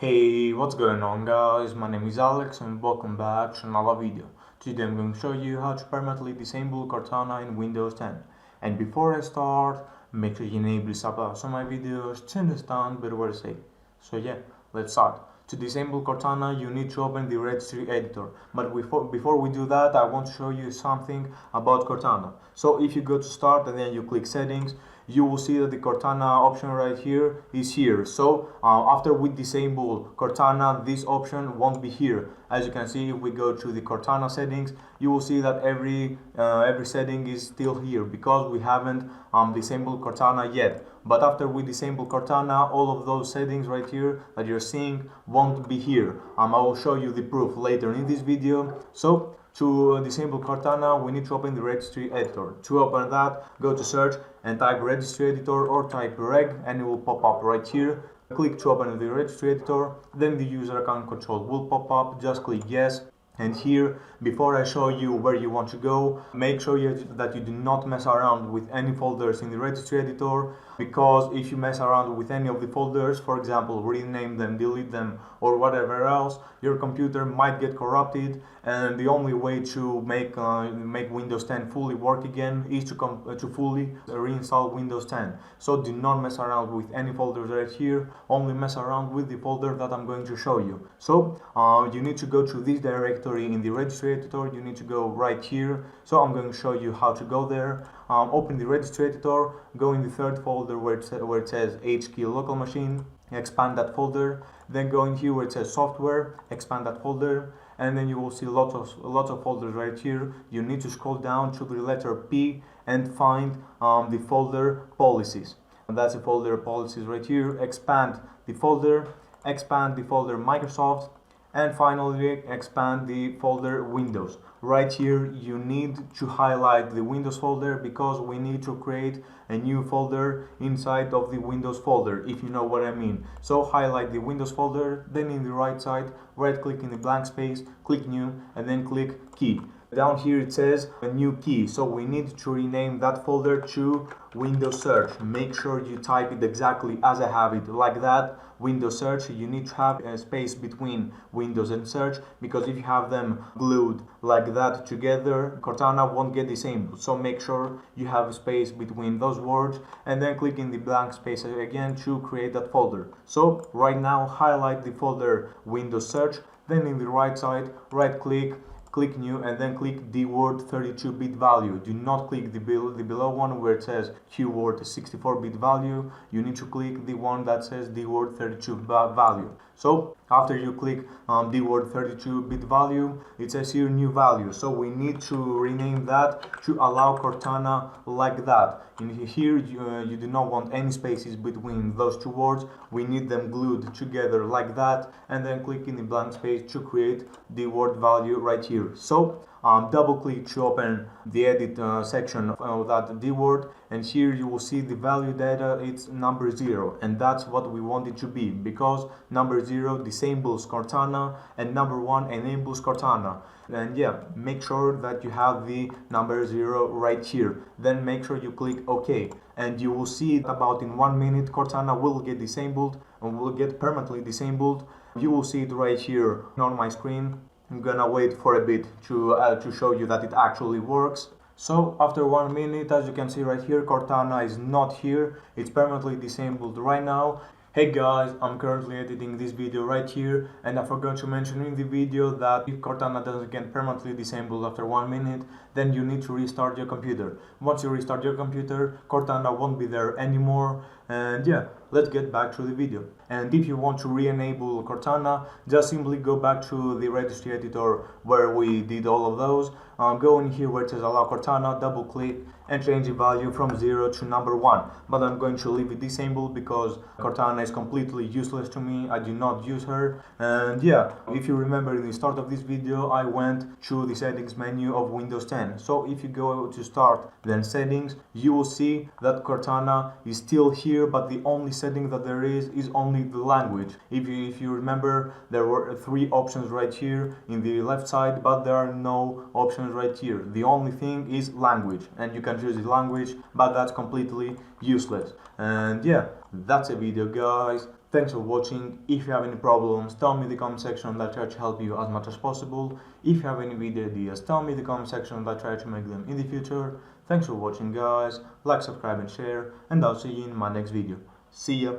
Hey, what's going on guys? My name is Alex and welcome back to another video. Today I'm going to show you how to permanently disable Cortana in Windows 10. And before I start, make sure you enable subtitles on my videos to understand better what I say. So yeah, let's start. To disable Cortana, you need to open the Registry Editor. But before we do that, I want to show you something about Cortana. So if you go to Start and then you click Settings, you will see that the Cortana option right here is here. So after we disable Cortana, this option won't be here. As you can see, if we go to the Cortana settings, you will see that every setting is still here because we haven't disabled Cortana yet. But after we disable Cortana, all of those settings right here that you're seeing won't be here. I will show you the proof later in this video. So to disable Cortana, we need to open the Registry Editor. To open that, go to search and type Registry Editor or type reg and it will pop up right here. Click to open the Registry Editor, then the user account control will pop up, just click yes. And here, before I show you where you want to go, make sure that you do not mess around with any folders in the Registry Editor, because if you mess around with any of the folders, for example, rename them, delete them, or whatever else, your computer might get corrupted, and the only way to make Windows 10 fully work again is to fully reinstall Windows 10. So do not mess around with any folders right here, only mess around with the folder that I'm going to show you. So you need to go to this directory in the Registry Editor, you need to go right here. So I'm going to show you how to go there. Open the Registry Editor, go in the third folder where it says HK local machine, expand that folder, then go in here where it says software, expand that folder, and then you will see lots of folders right here. You need to scroll down to the letter P and find the folder policies. And that's the folder policies right here. Expand the folder Microsoft, and finally expand the folder Windows. Right here you need to highlight the Windows folder because we need to create a new folder inside of the Windows folder, if you know what I mean. So highlight the Windows folder, then in the right side, right click in the blank space, click new, and then click key. Down here it says a new key, so we need to rename that folder to Windows Search. Make sure you type it exactly as I have it, like that, Windows Search. You need to have a space between Windows and Search, because if you have them glued like that together, Cortana won't get disabled. So make sure you have a space between those words, and then click in the blank space again to create that folder. So right now highlight the folder Windows Search, then in the right side, right click, click new, and then click the word 32-bit value. Do not click the below one where it says keyword 64-bit value. You need to click the one that says the word 32 value. So after you click the word 32-bit value, it says here new value. So we need to rename that to allow Cortana like that. In here you do not want any spaces between those two words. We need them glued together like that, and then click in the blank space to create the word value right here. So double click to open the edit section of that D word, and here you will see the value data. It's number 0, and that's what we want it to be, because number 0 disables Cortana and number 1 enables Cortana. And yeah, make sure that you have the number 0 right here. Then make sure you click OK, and you will see about in 1 minute Cortana will get disabled and will get permanently disabled. You will see it right here on my screen. I'm gonna wait for a bit to show you that it actually works. So after 1 minute, as you can see right here, Cortana is not here. It's permanently disabled right now. Hey guys, I'm currently editing this video right here, and I forgot to mention in the video that if Cortana doesn't get permanently disabled after 1 minute, then you need to restart your computer. Once you restart your computer, Cortana won't be there anymore. And yeah, let's get back to the video. And if you want to re-enable Cortana, just simply go back to the Registry Editor where we did all of those. Go in here where it says allow Cortana, double click, and change the value from 0 to number 1. But I'm going to leave it disabled because Cortana is completely useless to me. I do not use her. And yeah, if you remember in the start of this video, I went to the settings menu of Windows 10. So if you go to start, then settings, you will see that Cortana is still here, but the only setting that there is only the language. If you remember, there were 3 options right here in the left side, but there are no options right here. The only thing is language, and you can choose the language, but that's completely useless. And yeah, that's a video guys. Thanks for watching. If you have any problems, tell me in the comment section and I'll try to help you as much as possible. If you have any video ideas, tell me in the comment section and I'll try to make them in the future. Thanks for watching guys, like, subscribe and share, and I'll see you in my next video. See ya!